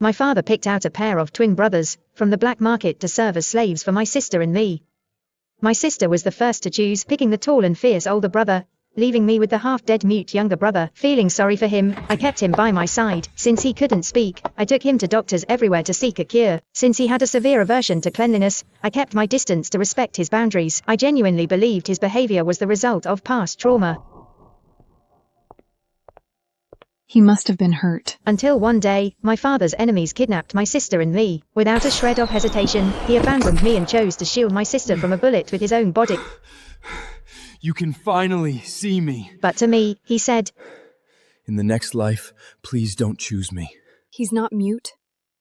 My father picked out a pair of twin brothers from the black market to serve as slaves for my sister and me. My sister was the first to choose, picking the tall and fierce older brother, leaving me with the half-dead mute younger brother. Feeling sorry for him, I kept him by my side. Since he couldn't speak, I took him to doctors everywhere to seek a cure. Since he had a severe aversion to cleanliness, I kept my distance to respect his boundaries. I genuinely believed his behavior was the result of past trauma. He must have been hurt. Until one day, my father's enemies kidnapped my sister and me. Without a shred of hesitation, he abandoned me and chose to shield my sister from a bullet with his own body. You can finally see me. But to me, he said, In the next life, please don't choose me. He's not mute.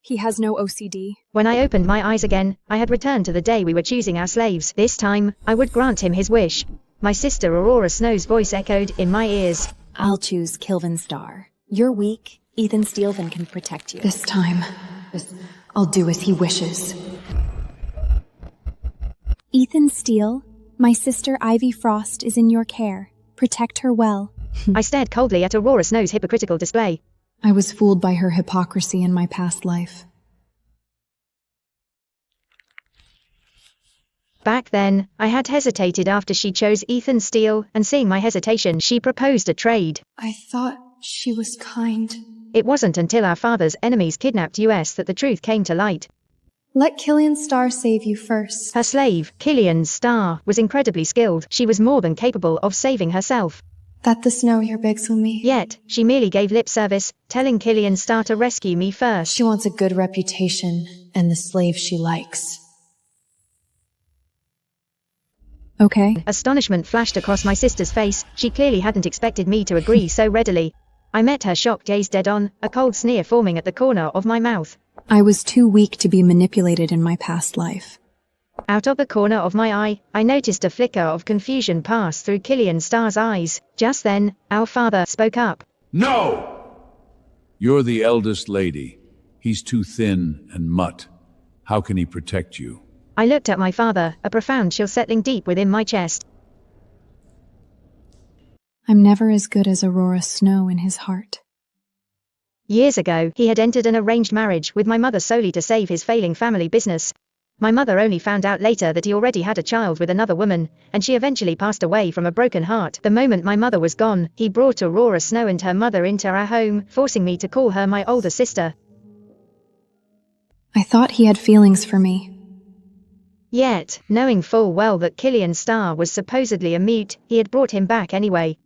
He has no OCD. When I opened my eyes again, I had returned to the day we were choosing our slaves. This time, I would grant him his wish. My sister Aurora Snow's voice echoed in my ears. I'll choose Kilvin Star. You're weak. Ethan Steelvin can protect you. This time, I'll do as he wishes. Ethan Steele, my sister Ivy Frost is in your care. Protect her well. I stared coldly at Aurora Snow's hypocritical display. I was fooled by her hypocrisy in my past life. Back then, I had hesitated after she chose Ethan Steele, and seeing my hesitation, she proposed a trade. I thought she was kind. It wasn't until our father's enemies kidnapped us that the truth came to light. Let Killian Starr save you first. Her slave, Killian Starr, was incredibly skilled. She was more than capable of saving herself. That the snow here begs with me. Yet, she merely gave lip service, telling Killian Starr to rescue me first. She wants a good reputation and the slave she likes. Okay. Astonishment flashed across my sister's face. She clearly hadn't expected me to agree so readily. I met her shocked gaze dead on, a cold sneer forming at the corner of my mouth. I was too weak to be manipulated in my past life. Out of the corner of my eye, I noticed a flicker of confusion pass through Killian Starr's eyes. Just then, our father spoke up. No! You're the eldest lady. He's too thin and mutt. How can he protect you? I looked at my father, a profound chill settling deep within my chest. I'm never as good as Aurora Snow in his heart. Years ago, he had entered an arranged marriage with my mother solely to save his failing family business. My mother only found out later that he already had a child with another woman, and she eventually passed away from a broken heart. The moment my mother was gone, he brought Aurora Snow and her mother into our home, forcing me to call her my older sister. I thought he had feelings for me. Yet, knowing full well that Killian Starr was supposedly a mute, he had brought him back anyway.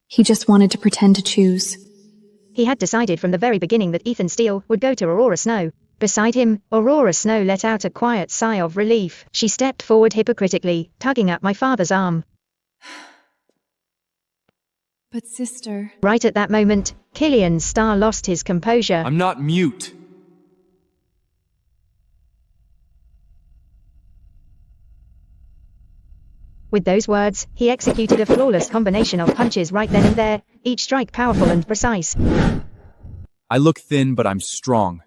He just wanted to pretend to choose. He had decided from the very beginning that Ethan Steele would go to Aurora Snow. Beside him, Aurora Snow let out a quiet sigh of relief. She stepped forward hypocritically, tugging at my father's arm. But sister... Right at that moment, Killian Starr lost his composure. I'm not mute. With those words, he executed a flawless combination of punches right then and there, each strike powerful and precise. I look thin, but I'm strong.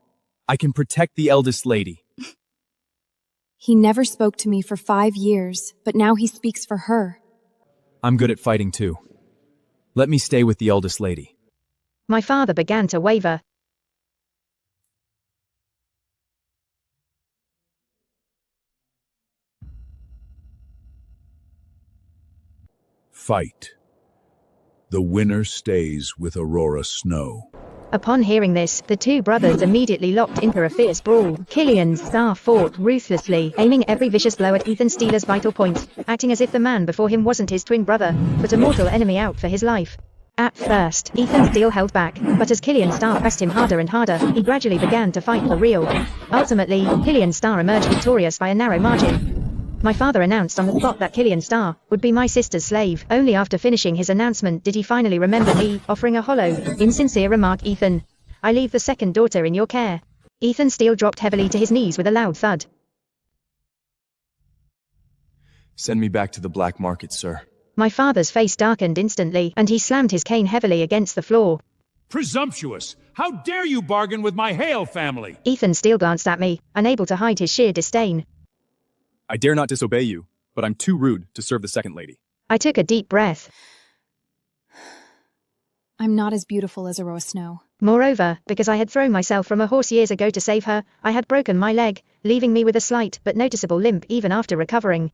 I can protect the eldest lady. He never spoke to me for 5 years, but now he speaks for her. I'm good at fighting too. Let me stay with the eldest lady. My father began to waver. Fight. The winner stays with Aurora Snow. Upon hearing this, the two brothers immediately locked into a fierce brawl. Killian Starr fought ruthlessly, aiming every vicious blow at Ethan Steele's vital points, acting as if the man before him wasn't his twin brother, but a mortal enemy out for his life. At first, Ethan Steele held back, but as Killian Starr pressed him harder and harder, he gradually began to fight for real. Ultimately, Killian Starr emerged victorious by a narrow margin. My father announced on the spot that Killian Starr would be my sister's slave. Only after finishing his announcement did he finally remember me, offering a hollow, insincere remark. Ethan, I leave the second daughter in your care. Ethan Steele dropped heavily to his knees with a loud thud. Send me back to the black market, sir. My father's face darkened instantly, and he slammed his cane heavily against the floor. Presumptuous! How dare you bargain with my Hale family? Ethan Steele glanced at me, unable to hide his sheer disdain. I dare not disobey you, but I'm too rude to serve the second lady. I took a deep breath. I'm not as beautiful as Aurora Snow. Moreover, because I had thrown myself from a horse years ago to save her, I had broken my leg, leaving me with a slight but noticeable limp even after recovering.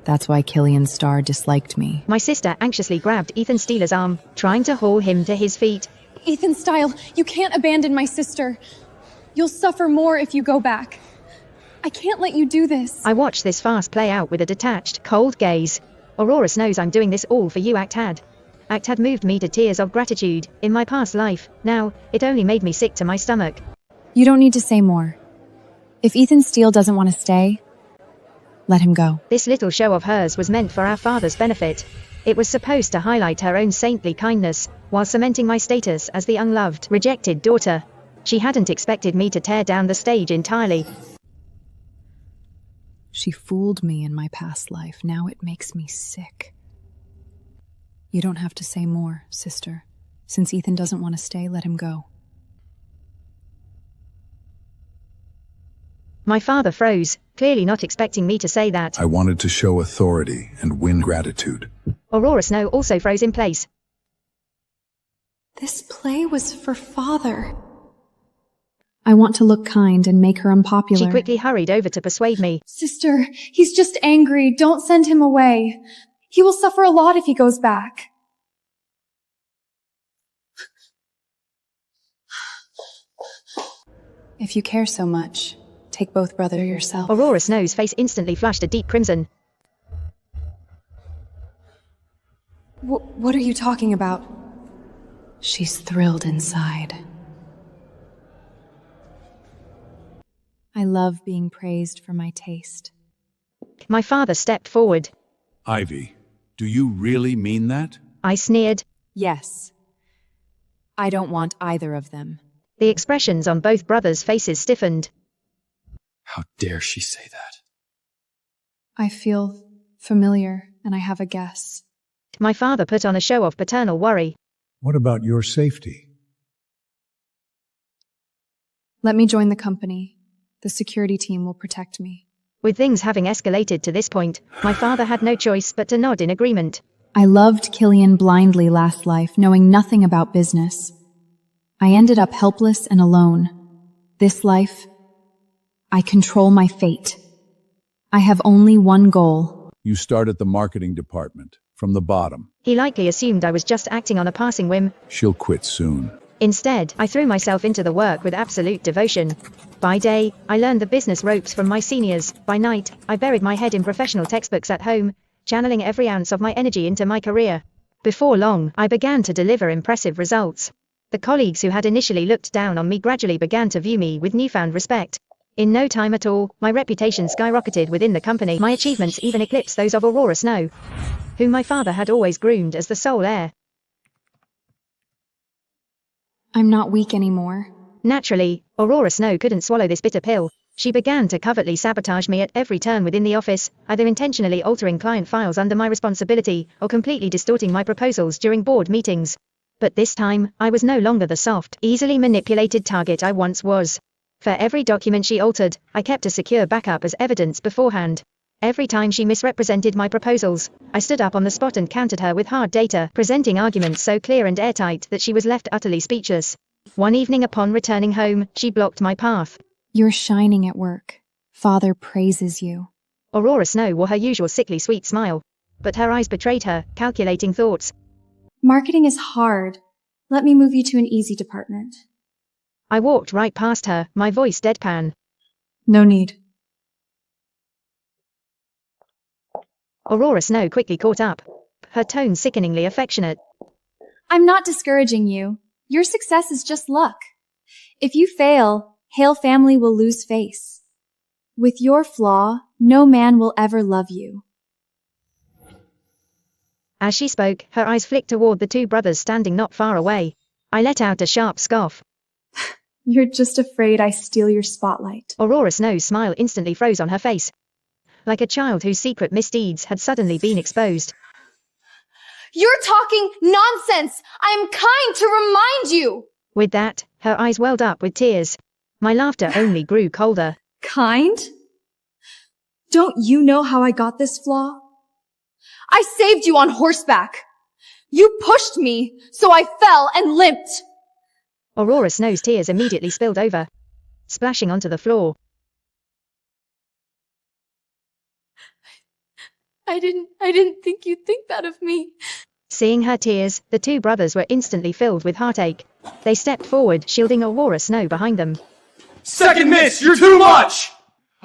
That's why Killian Starr disliked me. My sister anxiously grabbed Ethan Steele's arm, trying to haul him to his feet. Ethan Style, you can't abandon my sister. You'll suffer more if you go back. I can't let you do this. I watched this farce play out with a detached, cold gaze. Aurora knows I'm doing this all for you, Act had. Act had moved me to tears of gratitude. In my past life, now, it only made me sick to my stomach. You don't need to say more. If Ethan Steele doesn't want to stay, let him go. This little show of hers was meant for our father's benefit. It was supposed to highlight her own saintly kindness, while cementing my status as the unloved, rejected daughter. She hadn't expected me to tear down the stage entirely. She fooled me in my past life. Now it makes me sick. You don't have to say more, sister. Since Ethan doesn't want to stay, let him go. My father froze, clearly not expecting me to say that. I wanted to show authority and win gratitude. Aurora Snow also froze in place. This play was for Father. I want to look kind and make her unpopular. She quickly hurried over to persuade me. Sister, he's just angry. Don't send him away. He will suffer a lot if he goes back. If you care so much, take both brother yourself. Aurora Snow's face instantly flushed a deep crimson. What are you talking about? She's thrilled inside. I love being praised for my taste. My father stepped forward. Ivy, do you really mean that? I sneered. Yes. I don't want either of them. The expressions on both brothers' faces stiffened. How dare she say that? I feel familiar, and I have a guess. My father put on a show of paternal worry. What about your safety? Let me join the company. The security team will protect me. With things having escalated to this point, my father had no choice but to nod in agreement. I loved Killian blindly last life, knowing nothing about business. I ended up helpless and alone. This life, I control my fate. I have only one goal. You start at the marketing department, from the bottom. He likely assumed I was just acting on a passing whim. She'll quit soon. Instead, I threw myself into the work with absolute devotion. By day, I learned the business ropes from my seniors. By night, I buried my head in professional textbooks at home, channeling every ounce of my energy into my career. Before long, I began to deliver impressive results. The colleagues who had initially looked down on me gradually began to view me with newfound respect. In no time at all, my reputation skyrocketed within the company. My achievements even eclipsed those of Aurora Snow, whom my father had always groomed as the sole heir. I'm not weak anymore. Naturally, Aurora Snow couldn't swallow this bitter pill. She began to covertly sabotage me at every turn within the office, either intentionally altering client files under my responsibility, or completely distorting my proposals during board meetings. But this time, I was no longer the soft, easily manipulated target I once was. For every document she altered, I kept a secure backup as evidence beforehand. Every time she misrepresented my proposals, I stood up on the spot and countered her with hard data, presenting arguments so clear and airtight that she was left utterly speechless. One evening upon returning home, she blocked my path. You're shining at work. Father praises you. Aurora Snow wore her usual sickly sweet smile, but her eyes betrayed her calculating thoughts. Marketing is hard. Let me move you to an easy department. I walked right past her, my voice deadpan. No need. Aurora Snow quickly caught up, her tone sickeningly affectionate. I'm not discouraging you. Your success is just luck. If you fail, Hale family will lose face. With your flaw, no man will ever love you. As she spoke, her eyes flicked toward the two brothers standing not far away. I let out a sharp scoff. You're just afraid I steal your spotlight. Aurora Snow's smile instantly froze on her face, like a child whose secret misdeeds had suddenly been exposed. You're talking nonsense! I'm kind to remind you! With that, her eyes welled up with tears. My laughter only grew colder. Kind? Don't you know how I got this flaw? I saved you on horseback! You pushed me, so I fell and limped. Aurora Snow's tears immediately spilled over, splashing onto the floor. I didn't think you'd think that of me. Seeing her tears, the two brothers were instantly filled with heartache. They stepped forward, shielding Aurora Snow behind them. Second miss, you're too much!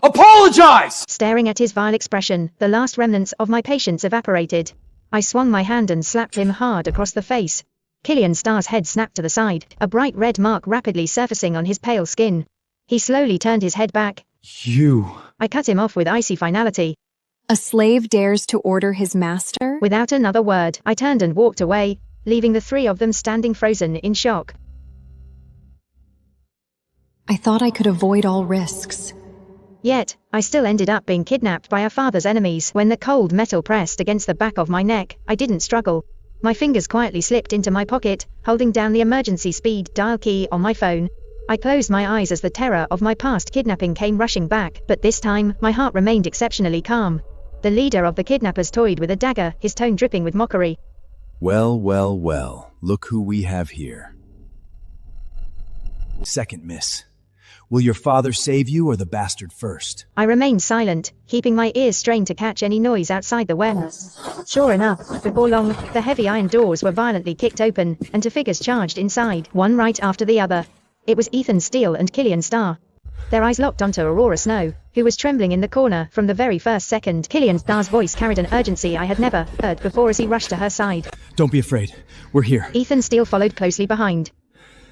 Apologize! Staring at his vile expression, the last remnants of my patience evaporated. I swung my hand and slapped him hard across the face. Killian Starr's head snapped to the side, a bright red mark rapidly surfacing on his pale skin. He slowly turned his head back. You... I cut him off with icy finality. A slave dares to order his master? Without another word, I turned and walked away, leaving the three of them standing frozen in shock. I thought I could avoid all risks. Yet, I still ended up being kidnapped by our father's enemies. When the cold metal pressed against the back of my neck, I didn't struggle. My fingers quietly slipped into my pocket, holding down the emergency speed dial key on my phone. I closed my eyes as the terror of my past kidnapping came rushing back, but this time, my heart remained exceptionally calm. The leader of the kidnappers toyed with a dagger, his tone dripping with mockery. Well, well, well, look who we have here. Second miss. Will your father save you or the bastard first? I remained silent, keeping my ears strained to catch any noise outside the warehouse. Sure enough, before long, the heavy iron doors were violently kicked open, and two figures charged inside, one right after the other. It was Ethan Steele and Killian Starr. Their eyes locked onto Aurora Snow, who was trembling in the corner from the very first second. Killian Starr's voice carried an urgency I had never heard before as he rushed to her side. Don't be afraid. We're here. Ethan Steele followed closely behind.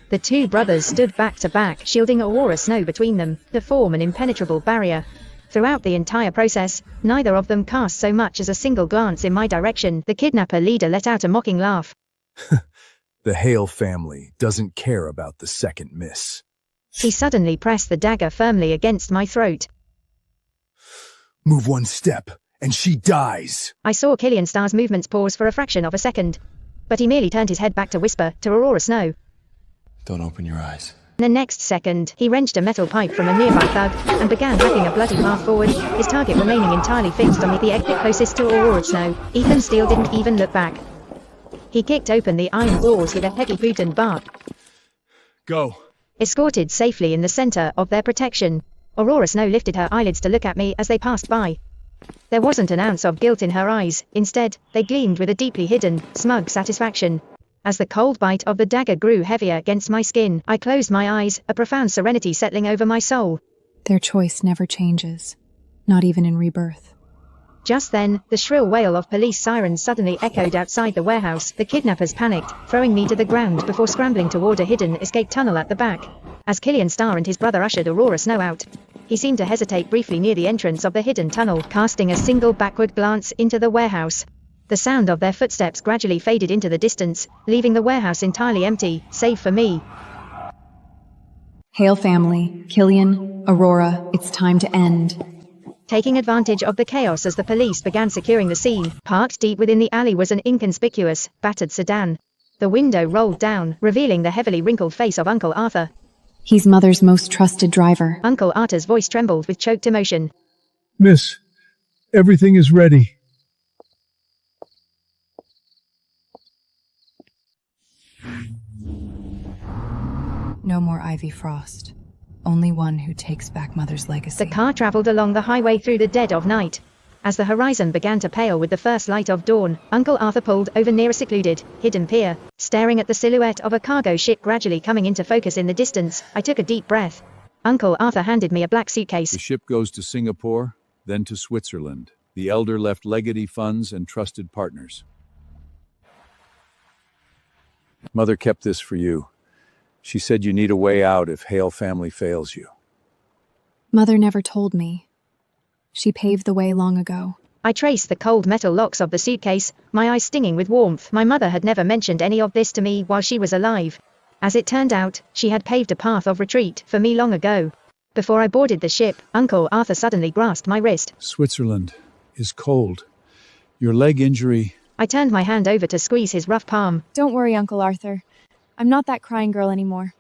The two brothers stood back to back, shielding Aurora Snow between them, to form an impenetrable barrier. Throughout the entire process, neither of them cast so much as a single glance in my direction. The kidnapper leader let out a mocking laugh. The Hale family doesn't care about the second miss. He suddenly pressed the dagger firmly against my throat. Move one step, and she dies. I saw Killian Starr's movements pause for a fraction of a second, but he merely turned his head back to whisper to Aurora Snow. Don't open your eyes. In the next second, he wrenched a metal pipe from a nearby thug and began hacking a bloody path forward, his target remaining entirely fixed on the exit closest to Aurora Snow. Ethan Steele didn't even look back. He kicked open the iron doors with a heavy boot and bark. Go. Escorted safely in the center of their protection, Aurora Snow lifted her eyelids to look at me as they passed by. There wasn't an ounce of guilt in her eyes, instead, they gleamed with a deeply hidden, smug satisfaction. As the cold bite of the dagger grew heavier against my skin, I closed my eyes, a profound serenity settling over my soul. Their choice never changes, not even in rebirth. Just then, the shrill wail of police sirens suddenly echoed outside the warehouse. The kidnappers panicked, throwing me to the ground before scrambling toward a hidden escape tunnel at the back. As Killian Starr and his brother ushered Aurora Snow out, he seemed to hesitate briefly near the entrance of the hidden tunnel, casting a single backward glance into the warehouse. The sound of their footsteps gradually faded into the distance, leaving the warehouse entirely empty, save for me. Hale family, Killian, Aurora, it's time to end. Taking advantage of the chaos as the police began securing the scene, parked deep within the alley was an inconspicuous, battered sedan. The window rolled down, revealing the heavily wrinkled face of Uncle Arthur. He's Mother's most trusted driver. Uncle Arthur's voice trembled with choked emotion. Miss, everything is ready. No more Ivy Frost. Only one who takes back Mother's legacy. The car traveled along the highway through the dead of night. As the horizon began to pale with the first light of dawn, Uncle Arthur pulled over near a secluded, hidden pier. Staring at the silhouette of a cargo ship gradually coming into focus in the distance, I took a deep breath. Uncle Arthur handed me a black suitcase. The ship goes to Singapore, then to Switzerland. The elder left legacy funds and trusted partners. Mother kept this for you. She said you need a way out if Hale family fails you. Mother never told me. She paved the way long ago. I traced the cold metal locks of the suitcase, my eyes stinging with warmth. My mother had never mentioned any of this to me while she was alive. As it turned out, she had paved a path of retreat for me long ago. Before I boarded the ship, Uncle Arthur suddenly grasped my wrist. Switzerland is cold. Your leg injury... I turned my hand over to squeeze his rough palm. Don't worry, Uncle Arthur. I'm not that crying girl anymore.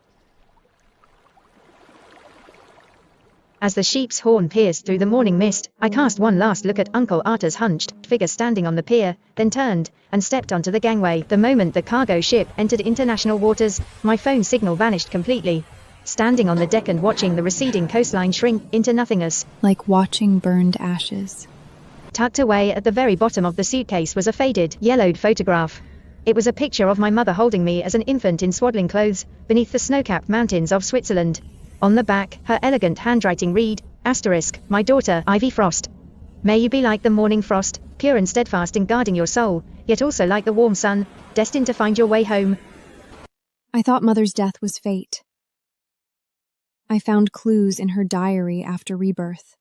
As the sheep's horn pierced through the morning mist, I cast one last look at Uncle Arthur's hunched figure standing on the pier, then turned and stepped onto the gangway. The moment the cargo ship entered international waters, my phone signal vanished completely. Standing on the deck and watching the receding coastline shrink into nothingness. Like watching burned ashes. Tucked away at the very bottom of the suitcase was a faded, yellowed photograph. It was a picture of my mother holding me as an infant in swaddling clothes, beneath the snow-capped mountains of Switzerland. On the back, her elegant handwriting read, *, my daughter, Ivy Frost. May you be like the morning frost, pure and steadfast in guarding your soul, yet also like the warm sun, destined to find your way home. I thought Mother's death was fate. I found clues in her diary after rebirth.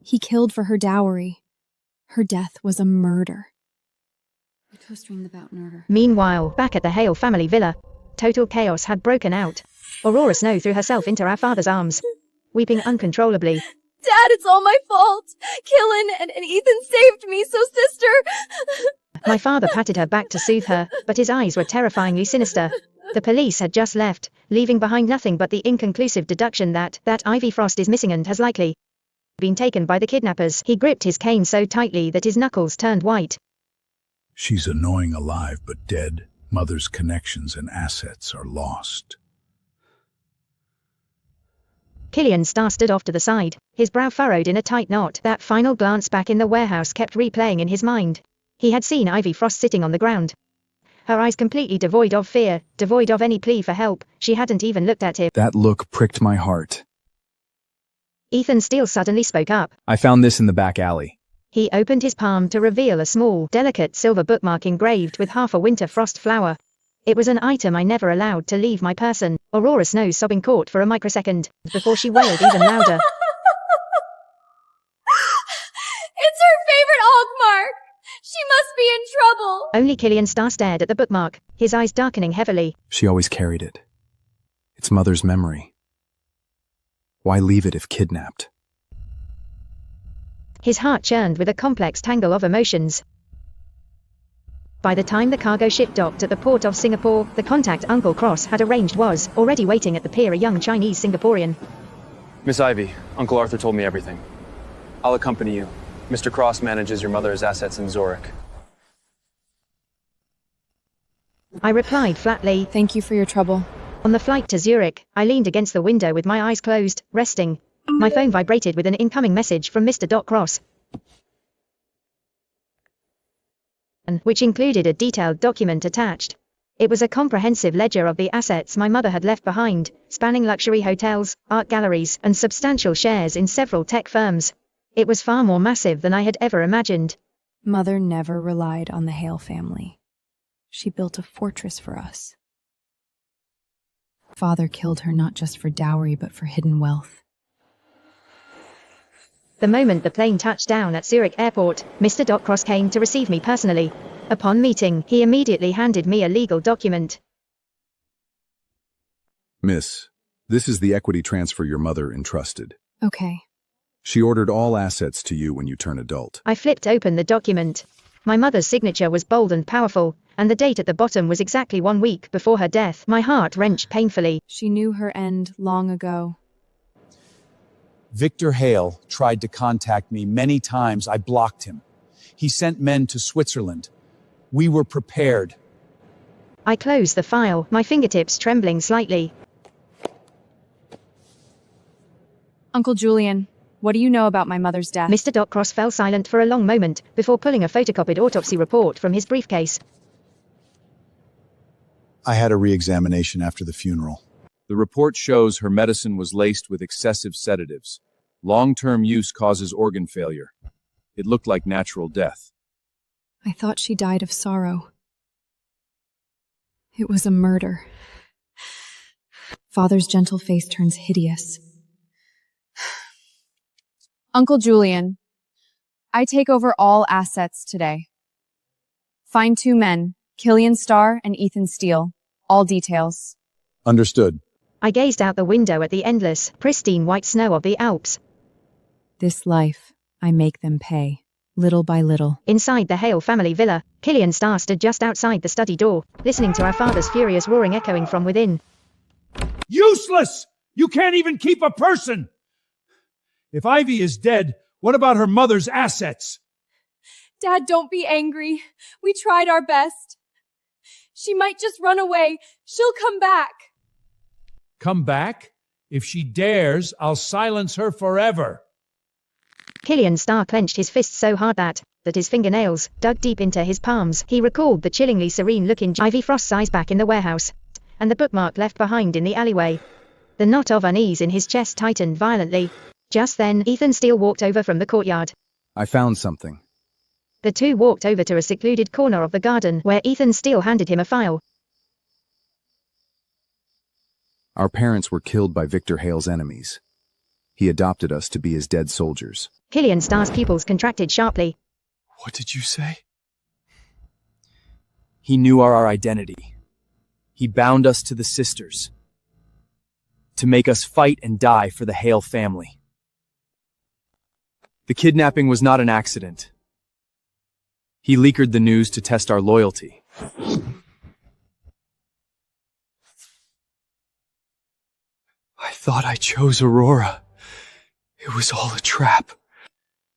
He killed for her dowry. Her death was a murder. A co-streamed about murder. Meanwhile, back at the Hale family villa, total chaos had broken out. Aurora Snow threw herself into our father's arms, weeping uncontrollably. Dad, it's all my fault. Killen and Ethan saved me, so sister. My father patted her back to soothe her, but his eyes were terrifyingly sinister. The police had just left, leaving behind nothing but the inconclusive deduction that Ivy Frost is missing and has likely been taken by the kidnappers. He gripped his cane so tightly that his knuckles turned white. She's annoying alive but dead. Mother's connections and assets are lost. Killian Starr stood off to the side, his brow furrowed in a tight knot. That final glance back in the warehouse kept replaying in his mind. He had seen Ivy Frost sitting on the ground. Her eyes completely devoid of fear, devoid of any plea for help. She hadn't even looked at him. That look pricked my heart. Ethan Steele suddenly spoke up. I found this in the back alley. He opened his palm to reveal a small, delicate silver bookmark engraved with half a winter frost flower. It was an item I never allowed to leave my person. Aurora Snow's sobbing caught for a microsecond, before she wailed even louder. It's her favorite Ogmark. She must be in trouble. Only Killian Starr stared at the bookmark, his eyes darkening heavily. She always carried it. It's Mother's memory. Why leave it if kidnapped? His heart churned with a complex tangle of emotions. By the time the cargo ship docked at the port of Singapore, the contact Uncle Cross had arranged was already waiting at the pier, a young Chinese Singaporean. Miss Ivy, Uncle Arthur told me everything. I'll accompany you. Mr. Cross manages your mother's assets in Zurich. I replied flatly. Thank you for your trouble. On the flight to Zurich, I leaned against the window with my eyes closed, resting. My phone vibrated with an incoming message from Mr. Cross, which included a detailed document attached. It was a comprehensive ledger of the assets my mother had left behind, spanning luxury hotels, art galleries, and substantial shares in several tech firms. It was far more massive than I had ever imagined. Mother never relied on the Hale family. She built a fortress for us. Father killed her not just for dowry but for hidden wealth. The moment the plane touched down at Zurich Airport, Mr. Cross came to receive me personally. Upon meeting, he immediately handed me a legal document. Miss, this is the equity transfer your mother entrusted. Okay. She ordered all assets to you when you turn adult. I flipped open the document. My mother's signature was bold and powerful, and the date at the bottom was exactly 1 week before her death. My heart wrenched painfully. She knew her end long ago. Victor Hale tried to contact me many times. I blocked him. He sent men to Switzerland. We were prepared. I closed the file, my fingertips trembling slightly. Uncle Julian, what do you know about my mother's death? Mr. Cross fell silent for a long moment before pulling a photocopied autopsy report from his briefcase. I had a re-examination after the funeral. The report shows her medicine was laced with excessive sedatives. Long-term use causes organ failure. It looked like natural death. I thought she died of sorrow. It was a murder. Father's gentle face turns hideous. Uncle Julian, I take over all assets today. Find 2 men, Killian Starr and Ethan Steele. All details. Understood. I gazed out the window at the endless, pristine white snow of the Alps. This life, I make them pay, little by little. Inside the Hale family villa, Killian Starr stood just outside the study door, listening to our father's furious roaring echoing from within. Useless! You can't even keep a person! If Ivy is dead, what about her mother's assets? Dad, don't be angry. We tried our best. She might just run away. She'll come back. Come back? If she dares, I'll silence her forever. Killian Starr clenched his fist so hard that his fingernails dug deep into his palms. He recalled the chillingly serene-looking Ivy Frost's eyes back in the warehouse, and the bookmark left behind in the alleyway. The knot of unease in his chest tightened violently. Just then, Ethan Steele walked over from the courtyard. I found something. The two walked over to a secluded corner of the garden where Ethan Steele handed him a file. Our parents were killed by Victor Hale's enemies. He adopted us to be his dead soldiers. Killian Starr's pupils contracted sharply. What did you say? He knew our identity. He bound us to the sisters, to make us fight and die for the Hale family. The kidnapping was not an accident. He leaked the news to test our loyalty. I thought I chose Aurora. It was all a trap.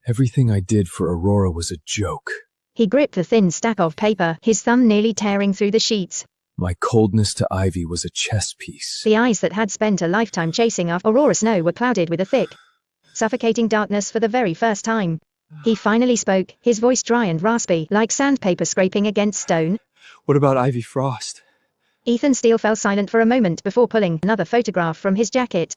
Everything I did for Aurora was a joke. He gripped the thin stack of paper, his thumb nearly tearing through the sheets. My coldness to Ivy was a chess piece. The eyes that had spent a lifetime chasing after Aurora Snow were clouded with a thick, suffocating darkness for the very first time. He finally spoke, his voice dry and raspy, like sandpaper scraping against stone. What about Ivy Frost? Ethan Steele fell silent for a moment before pulling another photograph from his jacket.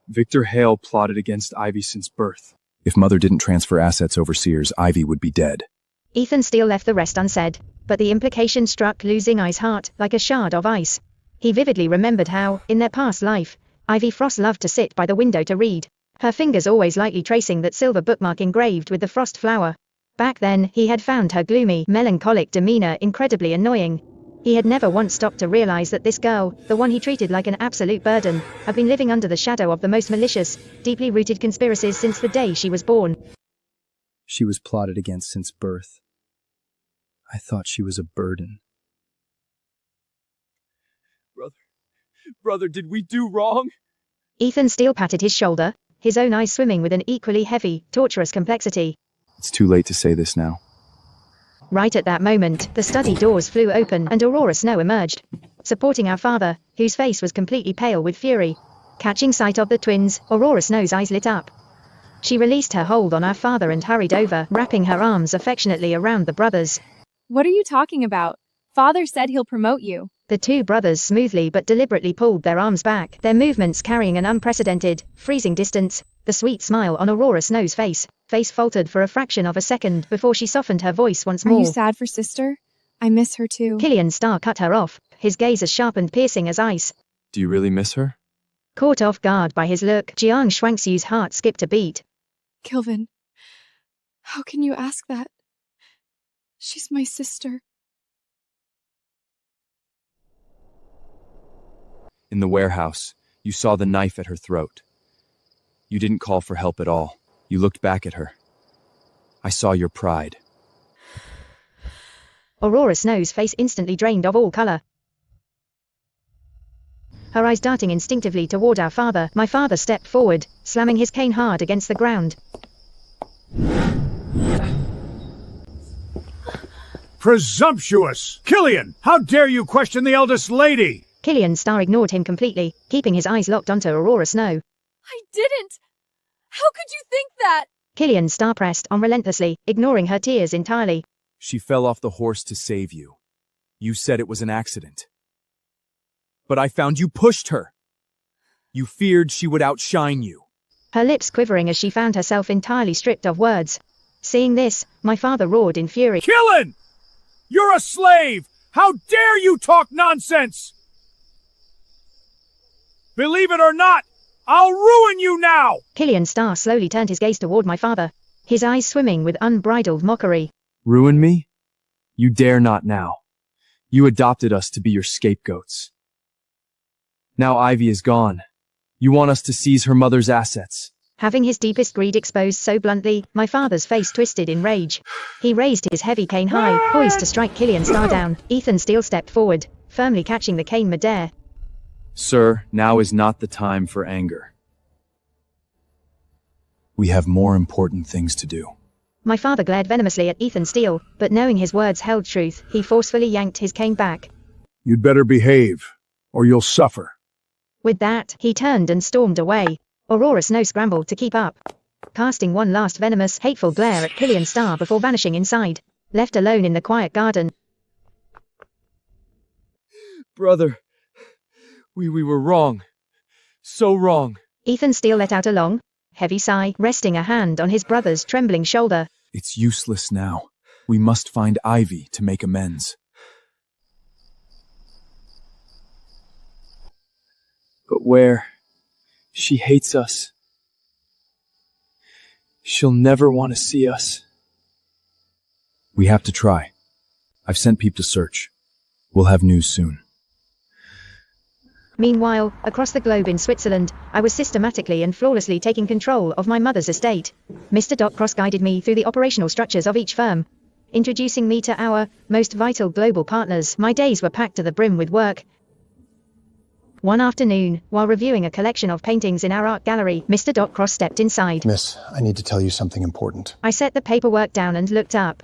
Victor Hale plotted against Ivy since birth. If Mother didn't transfer assets overseers, Ivy would be dead. Ethan Steele left the rest unsaid, but the implication struck losing I's heart like a shard of ice. He vividly remembered how, in their past life, Ivy Frost loved to sit by the window to read, her fingers always lightly tracing that silver bookmark engraved with the frost flower. Back then, he had found her gloomy, melancholic demeanor incredibly annoying. He had never once stopped to realize that this girl, the one he treated like an absolute burden, had been living under the shadow of the most malicious, deeply rooted conspiracies since the day she was born. She was plotted against since birth. I thought she was a burden. Brother, did we do wrong? Ethan Steele patted his shoulder, his own eyes swimming with an equally heavy, torturous complexity. It's too late to say this now. Right at that moment, the study doors flew open and Aurora Snow emerged, supporting our father, whose face was completely pale with fury. Catching sight of the twins, Aurora Snow's eyes lit up. She released her hold on our father and hurried over, wrapping her arms affectionately around the brothers. What are you talking about? Father said he'll promote you. The two brothers smoothly but deliberately pulled their arms back, their movements carrying an unprecedented, freezing distance. The sweet smile on Aurora Snow's face faltered for a fraction of a second before she softened her voice once more. Are you sad for sister? I miss her too. Killian Starr cut her off, his gaze as sharp and piercing as ice. Do you really miss her? Caught off guard by his look, Jiang Shuangxiu's heart skipped a beat. Kilvin, how can you ask that? She's my sister. In the warehouse, you saw the knife at her throat. You didn't call for help at all. You looked back at her. I saw your pride. Aurora Snow's face instantly drained of all color. Her eyes darting instinctively toward our father, my father stepped forward, slamming his cane hard against the ground. Presumptuous! Killian, how dare you question the eldest lady? Killian Starr ignored him completely, keeping his eyes locked onto Aurora Snow. I didn't! How could you think that? Killian Starr pressed on relentlessly, ignoring her tears entirely. She fell off the horse to save you. You said it was an accident. But I found you pushed her. You feared she would outshine you. Her lips quivering as she found herself entirely stripped of words. Seeing this, my father roared in fury. Killian! You're a slave! How dare you talk nonsense! Believe it or not, I'll ruin you now! Killian Starr slowly turned his gaze toward my father, his eyes swimming with unbridled mockery. Ruin me? You dare not now. You adopted us to be your scapegoats. Now Ivy is gone. You want us to seize her mother's assets. Having his deepest greed exposed so bluntly, my father's face twisted in rage. He raised his heavy cane high, poised to strike Killian Starr down. Ethan Steele stepped forward, firmly catching the cane midair. Sir, now is not the time for anger. We have more important things to do. My father glared venomously at Ethan Steele, but knowing his words held truth, he forcefully yanked his cane back. You'd better behave, or you'll suffer. With that, he turned and stormed away. Aurora Snow scrambled to keep up, casting one last venomous, hateful glare at Killian Starr before vanishing inside. Left alone in the quiet garden. Brother, we were wrong. So wrong. Ethan Steele let out a long, heavy sigh, resting a hand on his brother's trembling shoulder. It's useless now. We must find Ivy to make amends. But where? She hates us. She'll never want to see us. We have to try. I've sent Peep to search. We'll have news soon. Meanwhile, across the globe in Switzerland, I was systematically and flawlessly taking control of my mother's estate. Mr. Doc Cross guided me through the operational structures of each firm, introducing me to our most vital global partners. My days were packed to the brim with work. One afternoon, while reviewing a collection of paintings in our art gallery, Mr. Doc Cross stepped inside. Miss, I need to tell you something important. I set the paperwork down and looked up.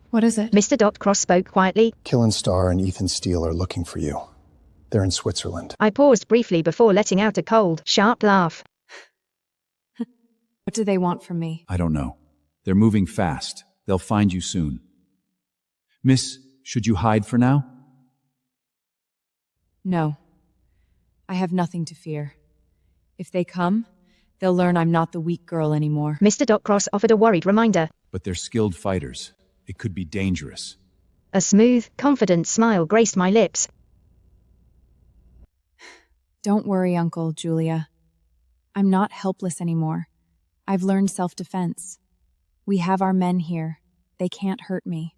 What is it? Mr. Doc Cross spoke quietly. Killian Starr and Ethan Steele are looking for you. They're in Switzerland. I paused briefly before letting out a cold, sharp laugh. What do they want from me? I don't know. They're moving fast. They'll find you soon. Miss, should you hide for now? No. I have nothing to fear. If they come, they'll learn I'm not the weak girl anymore. Mr. Doc Cross offered a worried reminder. But they're skilled fighters. It could be dangerous. A smooth, confident smile graced my lips. Don't worry, Uncle, Julia. I'm not helpless anymore. I've learned self-defense. We have our men here. They can't hurt me.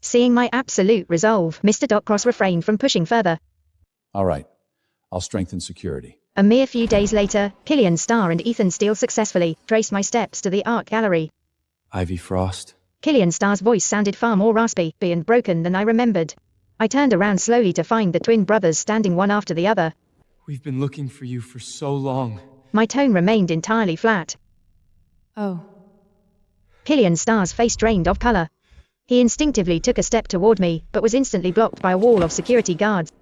Seeing my absolute resolve, Mr. Doc Cross refrained from pushing further. All right. I'll strengthen security. A mere few days later, Killian Starr and Ethan Steele successfully traced my steps to the art gallery. Ivy Frost? Killian Starr's voice sounded far more raspy and broken than I remembered. I turned around slowly to find the twin brothers standing one after the other. We've been looking for you for so long. My tone remained entirely flat. Oh. Killian Starr's face drained of color. He instinctively took a step toward me, but was instantly blocked by a wall of security guards.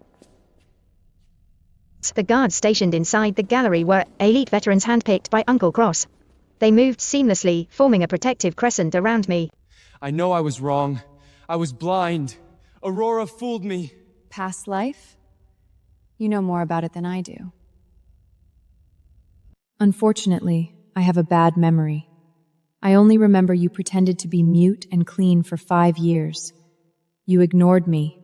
The guards stationed inside the gallery were elite veterans handpicked by Uncle Cross. They moved seamlessly, forming a protective crescent around me. I know I was wrong. I was blind. Aurora fooled me. Past life? You know more about it than I do. Unfortunately, I have a bad memory. I only remember you pretended to be mute and clean for 5 years. You ignored me.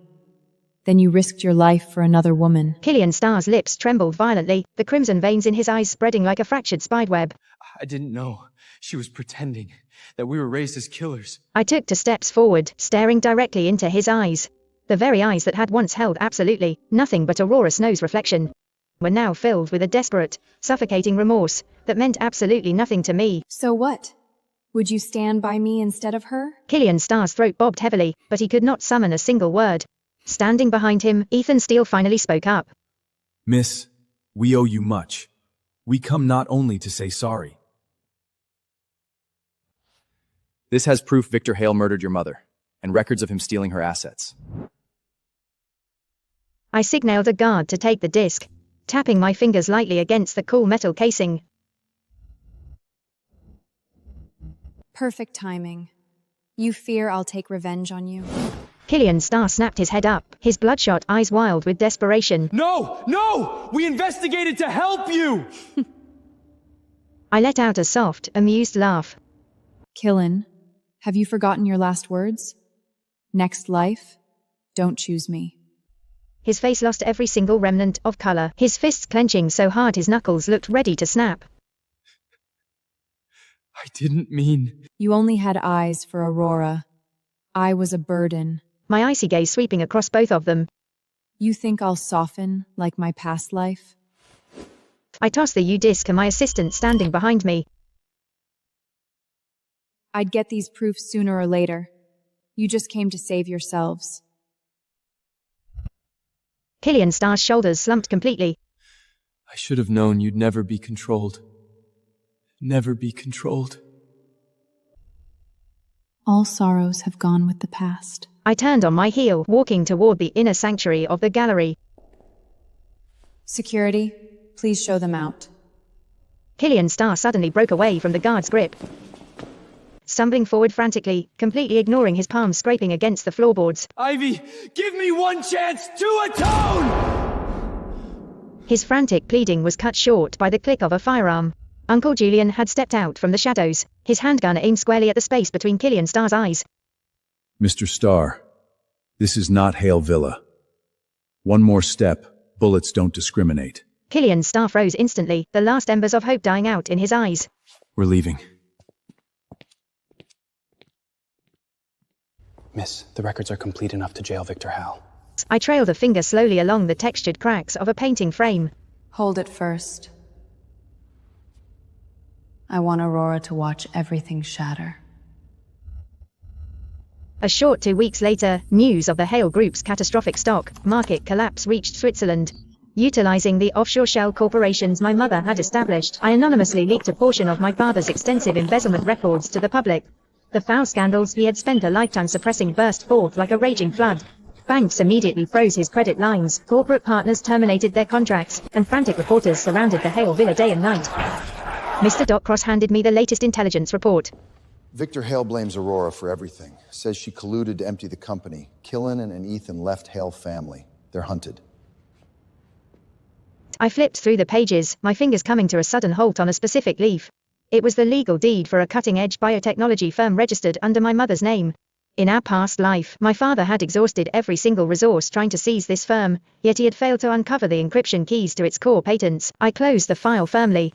Then you risked your life for another woman. Killian Starr's lips trembled violently, the crimson veins in his eyes spreading like a fractured spiderweb. I didn't know. She was pretending that we were raised as killers. I took 2 steps forward, staring directly into his eyes. The very eyes that had once held absolutely nothing but Aurora Snow's reflection were now filled with a desperate, suffocating remorse that meant absolutely nothing to me. So what? Would you stand by me instead of her? Killian Starr's throat bobbed heavily, but he could not summon a single word. Standing behind him, Ethan Steele finally spoke up. Miss, we owe you much. We come not only to say sorry. This has proof Victor Hale murdered your mother, and records of him stealing her assets. I signaled a guard to take the disc, tapping my fingers lightly against the cool metal casing. Perfect timing. You fear I'll take revenge on you? Killian Starr snapped his head up, his bloodshot eyes wild with desperation. No! No! We investigated to help you! I let out a soft, amused laugh. Killian, have you forgotten your last words? Next life, don't choose me. His face lost every single remnant of color, his fists clenching so hard his knuckles looked ready to snap. I didn't mean... You only had eyes for Aurora. I was a burden. My icy gaze sweeping across both of them. You think I'll soften like my past life? I tossed the U-disc at my assistant standing behind me. I'd get these proofs sooner or later. You just came to save yourselves. Killian Starr's shoulders slumped completely. I should have known you'd never be controlled. Never be controlled. All sorrows have gone with the past. I turned on my heel, walking toward the inner sanctuary of the gallery. Security, please show them out. Killian Starr suddenly broke away from the guard's grip, stumbling forward frantically, completely ignoring his palms scraping against the floorboards. Ivy, give me one chance to atone! His frantic pleading was cut short by the click of a firearm. Uncle Julian had stepped out from the shadows, his handgun aimed squarely at the space between Killian Starr's eyes. Mr. Starr, this is not Hale Villa. One more step, bullets don't discriminate. Killian Starr froze instantly, the last embers of hope dying out in his eyes. We're leaving. Miss, the records are complete enough to jail Victor Hale. I trailed a finger slowly along the textured cracks of a painting frame. Hold it first. I want Aurora to watch everything shatter. A short 2 weeks later, news of the Hale Group's catastrophic stock market collapse reached Switzerland. Utilizing the offshore shell corporations my mother had established, I anonymously leaked a portion of my father's extensive embezzlement records to the public. The foul scandals he had spent a lifetime suppressing burst forth like a raging flood. Banks immediately froze his credit lines, corporate partners terminated their contracts, and frantic reporters surrounded the Hale Villa day and night. Mr. Doc Cross handed me the latest intelligence report. Victor Hale blames Aurora for everything. Says she colluded to empty the company. Killen and Ethan left Hale family. They're hunted. I flipped through the pages, my fingers coming to a sudden halt on a specific leaf. It was the legal deed for a cutting-edge biotechnology firm registered under my mother's name. In our past life, my father had exhausted every single resource trying to seize this firm, yet he had failed to uncover the encryption keys to its core patents. I closed the file firmly.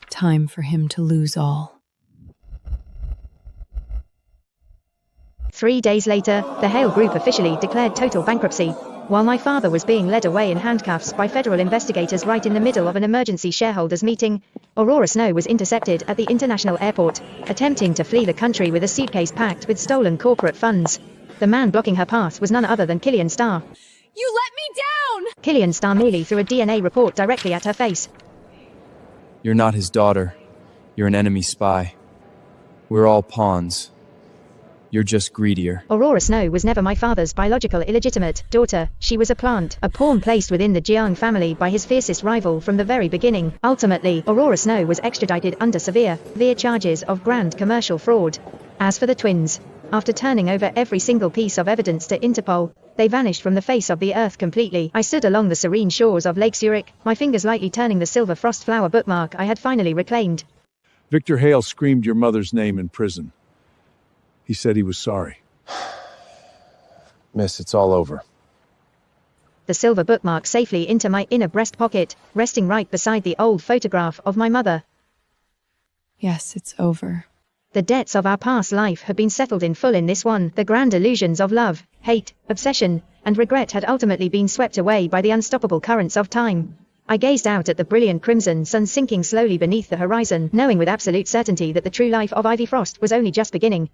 Time for him to lose all. 3 days later, the Hale Group officially declared total bankruptcy, while my father was being led away in handcuffs by federal investigators right in the middle of an emergency shareholders meeting. Aurora Snow was intercepted at the international airport, attempting to flee the country with a suitcase packed with stolen corporate funds. The man blocking her path was none other than Killian Starr. You let me down! Killian Starr merely threw a DNA report directly at her face. You're not his daughter. You're an enemy spy. We're all pawns. You're just greedier. Aurora Snow was never my father's biological illegitimate daughter. She was a plant, a pawn placed within the Jiang family by his fiercest rival from the very beginning. Ultimately, Aurora Snow was extradited under severe charges of grand commercial fraud. As for the twins, after turning over every single piece of evidence to Interpol, they vanished from the face of the earth completely. I stood along the serene shores of Lake Zurich, my fingers lightly turning the silver frost flower bookmark I had finally reclaimed. Victor Hale screamed your mother's name in prison. He said he was sorry. Miss, it's all over. The silver bookmark safely into my inner breast pocket, resting right beside the old photograph of my mother. Yes, it's over. The debts of our past life had been settled in full in this one. The grand illusions of love, hate, obsession, and regret had ultimately been swept away by the unstoppable currents of time. I gazed out at the brilliant crimson sun sinking slowly beneath the horizon, knowing with absolute certainty that the true life of Ivy Frost was only just beginning.